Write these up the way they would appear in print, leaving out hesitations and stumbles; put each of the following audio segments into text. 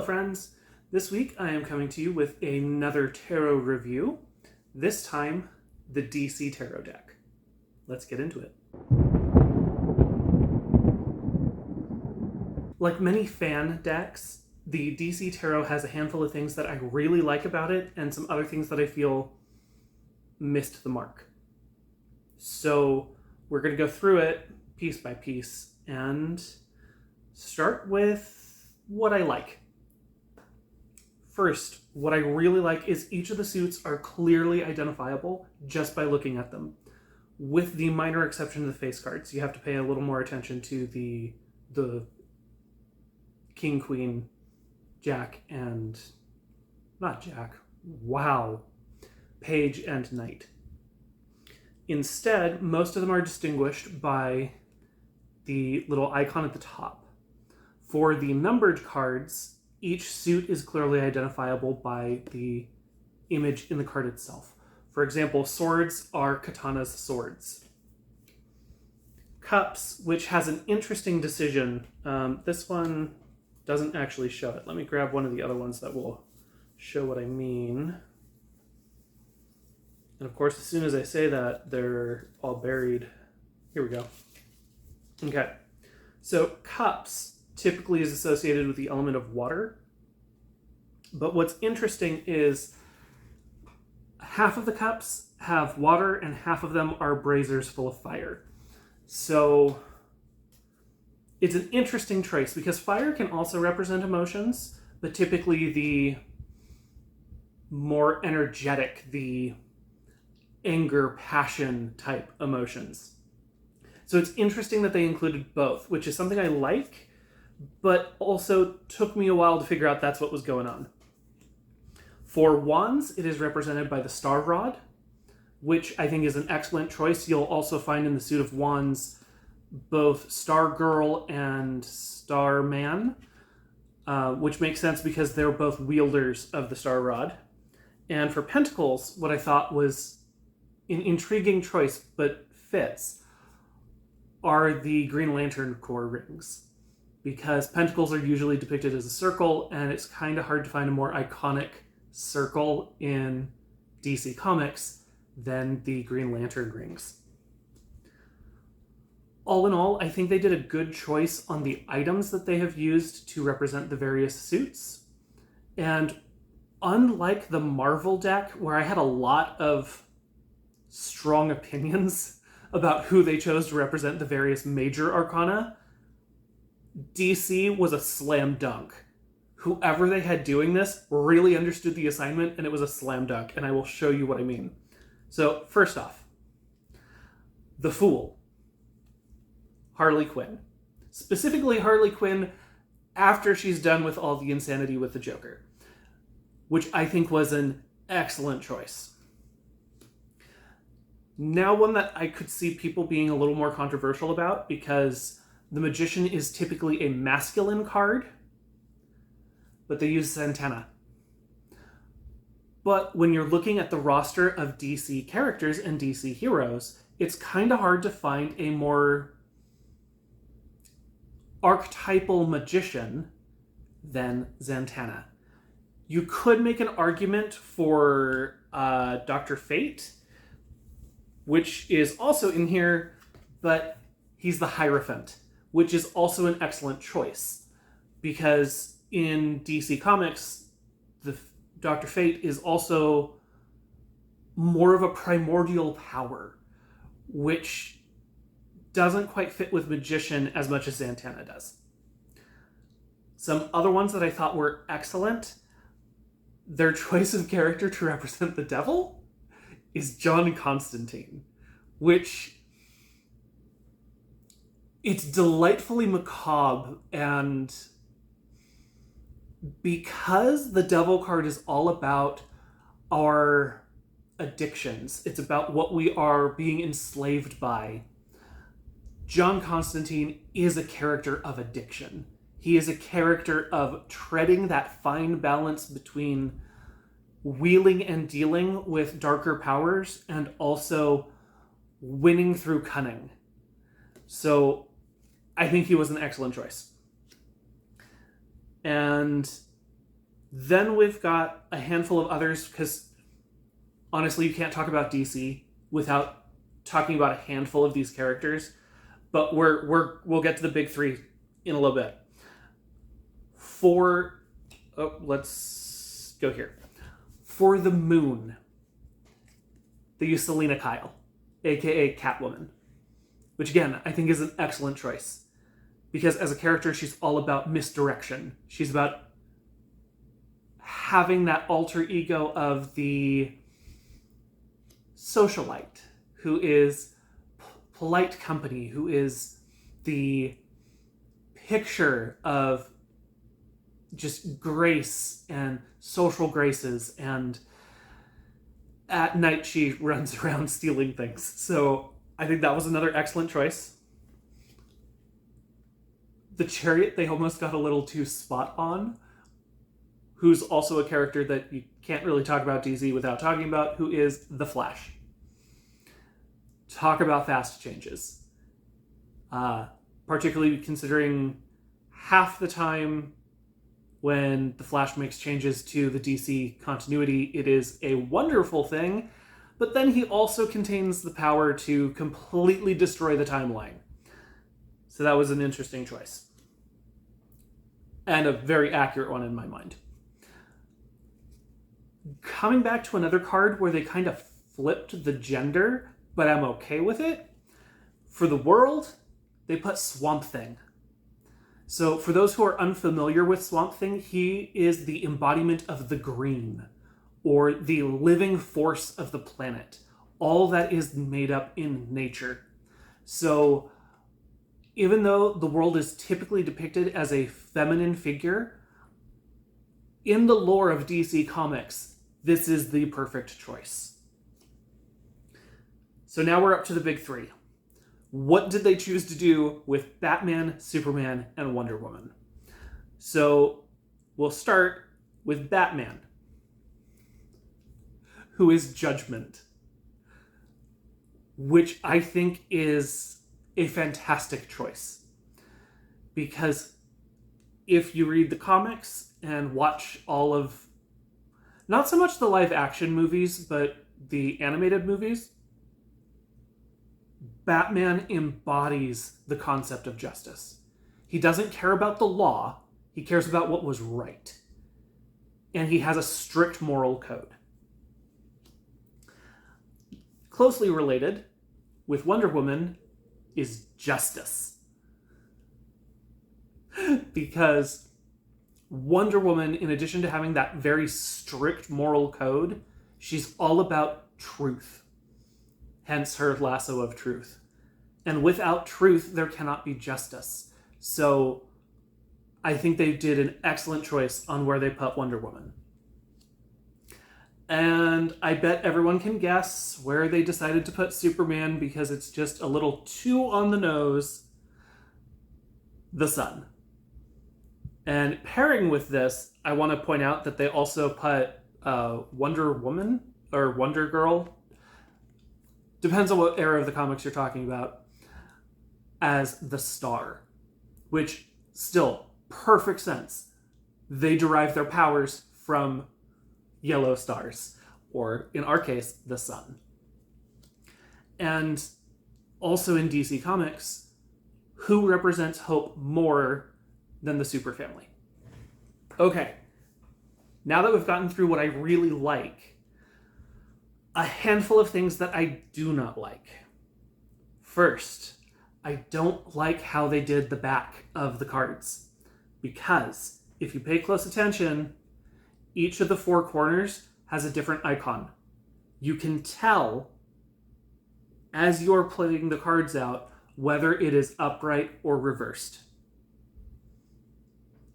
Hello friends! This week I am coming to you with another tarot review, this time the DC Tarot deck. Let's get into it. Like many fan decks, the DC Tarot has a handful of things that I really like about it and some other things that I feel missed the mark. So we're going to go through it piece by piece and start with what I like. First, what I really like is each of the suits are clearly identifiable just by looking at them. With the minor exception of the face cards, you have to pay a little more attention to the King, Queen, Jack, and... not Jack. Wow. Page and Knight. Instead, most of them are distinguished by the little icon at the top. For the numbered cards, each suit is clearly identifiable by the image in the card itself. For example, swords are Katana's swords. Cups, which has an interesting decision. This one doesn't actually show it. Let me grab one of the other ones that will show what I mean. And of course, as soon as I say that, they're all buried. Here we go. Okay. So cups typically is associated with the element of water. But what's interesting is half of the cups have water and half of them are braziers full of fire. So it's an interesting choice because fire can also represent emotions, but typically the more energetic, the anger, passion type emotions. So it's interesting that they included both, which is something I like, but also took me a while to figure out that's what was going on. For wands, it is represented by the Star Rod, which I think is an excellent choice. You'll also find in the suit of wands both Star Girl and Star Man, which makes sense because they're both wielders of the Star Rod. And for pentacles, what I thought was an intriguing choice, but fits, are the Green Lantern Corps rings. Because pentacles are usually depicted as a circle, and it's kind of hard to find a more iconic circle in DC Comics than the Green Lantern rings. All in all, I think they did a good choice on the items that they have used to represent the various suits. And unlike the Marvel deck, where I had a lot of strong opinions about who they chose to represent the various major arcana, DC was a slam dunk. Whoever they had doing this really understood the assignment, and it was a slam dunk, and I will show you what I mean. So, first off, the Fool. Harley Quinn. Specifically Harley Quinn after she's done with all the insanity with the Joker, which I think was an excellent choice. Now one that I could see people being a little more controversial about, because the Magician is typically a masculine card, but they use Zatanna. But when you're looking at the roster of DC characters and DC heroes, it's kind of hard to find a more archetypal magician than Zatanna. You could make an argument for Dr. Fate, which is also in here, but he's the Hierophant, which is also an excellent choice, because in DC Comics, the Dr. Fate is also more of a primordial power, which doesn't quite fit with Magician as much as Zatanna does. Some other ones that I thought were excellent, their choice of character to represent the devil is John Constantine, which... it's delightfully macabre, and because the Devil card is all about our addictions, it's about what we are being enslaved by, John Constantine is a character of addiction. He is a character of treading that fine balance between wheeling and dealing with darker powers and also winning through cunning. So I think he was an excellent choice. And Then we've got a handful of others, because honestly, you can't talk about DC without talking about a handful of these characters. But we'll get to the big three in a little bit. Let's go here. For the Moon, they use Selina Kyle, aka Catwoman, which again, I think is an excellent choice. Because as a character, she's all about misdirection. She's about having that alter ego of the socialite, who is polite company, who is the picture of just grace and social graces, and at night she runs around stealing things. So I think that was another excellent choice. The Chariot, they almost got a little too spot on, who's also a character that you can't really talk about DC without talking about, who is the Flash. Talk about fast changes. Particularly considering half the time when the Flash makes changes to the DC continuity, it is a wonderful thing, but then he also contains the power to completely destroy the timeline. So that was an interesting choice. And a very accurate one in my mind. Coming back to another card where they kind of flipped the gender, but I'm okay with it. For the World, they put Swamp Thing. So for those who are unfamiliar with Swamp Thing, he is the embodiment of the green, or the living force of the planet. All that is made up in nature. So even though the World is typically depicted as a feminine figure, in the lore of DC Comics, this is the perfect choice. So now we're up to the big three. What did they choose to do with Batman, Superman, and Wonder Woman? So we'll start with Batman, who is Judgment, which I think is a fantastic choice. Because if you read the comics and watch all of, not so much the live action movies, but the animated movies, Batman embodies the concept of justice. He doesn't care about the law, he cares about what was right. And he has a strict moral code. Closely related with Wonder Woman is Justice. Because Wonder Woman, in addition to having that very strict moral code, she's all about truth. Hence her lasso of truth. And without truth, there cannot be justice. So I think they did an excellent choice on where they put Wonder Woman. And I bet everyone can guess where they decided to put Superman, because it's just a little too on the nose. The Sun. And pairing with this, I want to point out that they also put Wonder Woman, or Wonder Girl, depends on what era of the comics you're talking about, as the Star, which still, perfect sense. They derive their powers from yellow stars, or in our case, the sun. And also in DC Comics, who represents hope more than the superfamily? Okay, now that we've gotten through what I really like, a handful of things that I do not like. First, I don't like how they did the back of the cards, because if you pay close attention, each of the four corners has a different icon. You can tell as you're playing the cards out whether it is upright or reversed.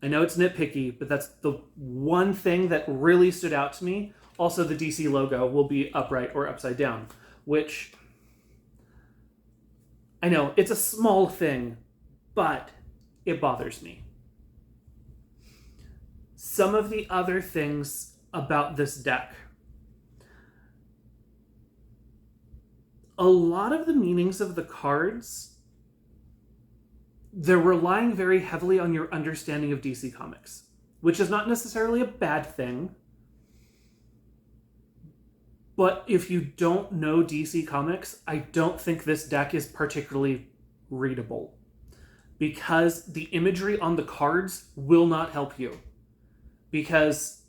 I know it's nitpicky, but that's the one thing that really stood out to me. Also, the DC logo will be upright or upside down, which I know it's a small thing, but it bothers me. Some of the other things about this deck. A lot of the meanings of the cards, they're relying very heavily on your understanding of DC Comics, which is not necessarily a bad thing. But if you don't know DC Comics, I don't think this deck is particularly readable, because the imagery on the cards will not help you. Because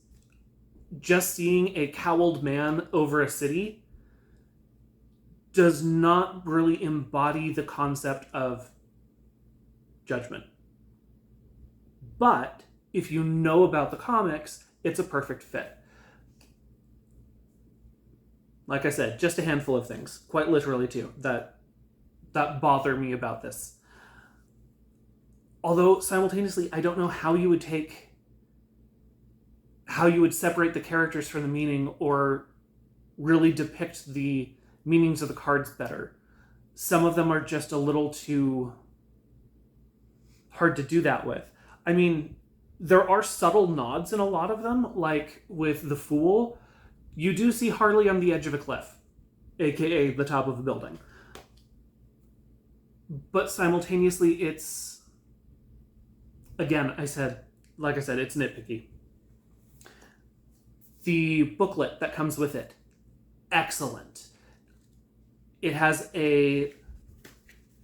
just seeing a cowled man over a city does not really embody the concept of judgment. But if you know about the comics, it's a perfect fit. Like I said, just a handful of things, quite literally too, that bother me about this. Although simultaneously, I don't know how you would separate the characters from the meaning or really depict the meanings of the cards better. Some of them are just a little too hard to do that with. I mean, there are subtle nods in a lot of them, like with the Fool. You do see Harley on the edge of a cliff, aka the top of a building. But simultaneously, it's, again, like I said, it's nitpicky. The booklet that comes with it, excellent. It has a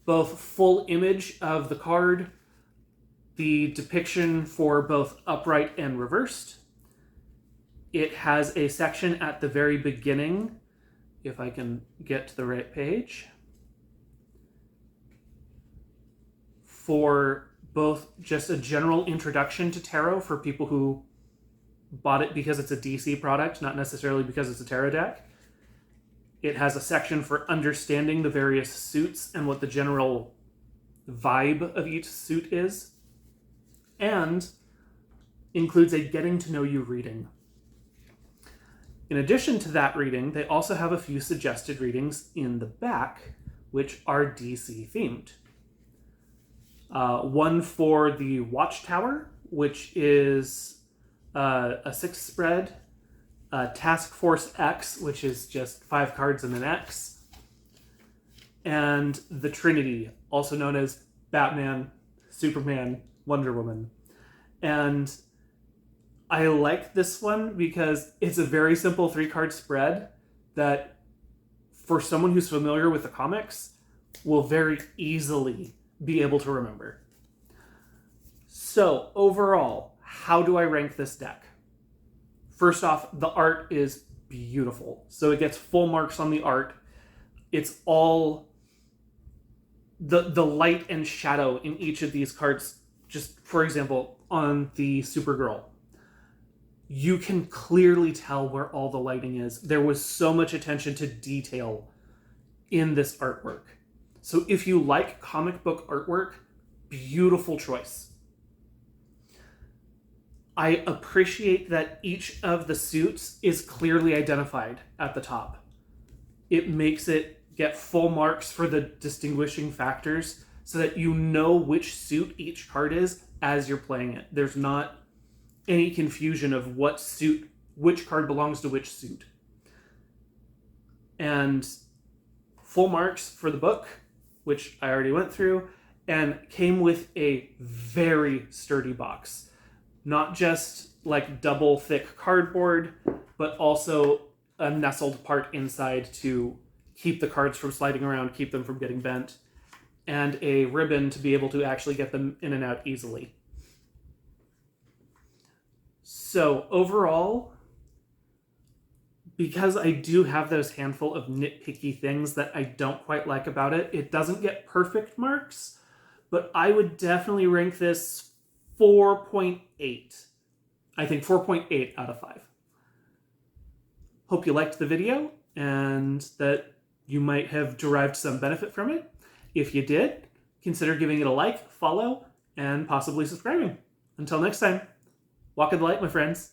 both full image of the card, the depiction for both upright and reversed. It has a section at the very beginning, if I can get to the right page, for both just a general introduction to tarot for people who bought it because it's a DC product, not necessarily because it's a tarot deck. It has a section for understanding the various suits and what the general vibe of each suit is, and includes a getting to know you reading. In addition to that reading, they also have a few suggested readings in the back, which are DC themed. One for the Watchtower, which is a 6 spread, Task Force X, which is just 5 cards and an X, and the Trinity, also known as Batman, Superman, Wonder Woman. And I like this one because it's a very simple 3-card spread that, for someone who's familiar with the comics, will very easily be able to remember. So overall, how do I rank this deck? First off, the art is beautiful. So it gets full marks on the art. It's all the light and shadow in each of these cards. Just for example, on the Supergirl, you can clearly tell where all the lighting is. There was so much attention to detail in this artwork. So if you like comic book artwork, beautiful choice. I appreciate that each of the suits is clearly identified at the top. It makes it get full marks for the distinguishing factors so that you know which suit each card is as you're playing it. There's not any confusion of which card belongs to which suit. And full marks for the book, which I already went through, and came with a very sturdy box. Not just like double thick cardboard, but also a nestled part inside to keep the cards from sliding around, keep them from getting bent, and a ribbon to be able to actually get them in and out easily. So overall, because I do have those handful of nitpicky things that I don't quite like about it, it doesn't get perfect marks, but I would definitely rank this 4.8. I think 4.8 out of 5. Hope you liked the video and that you might have derived some benefit from it. If you did, consider giving it a like, follow, and possibly subscribing. Until next time, walk in the light, my friends.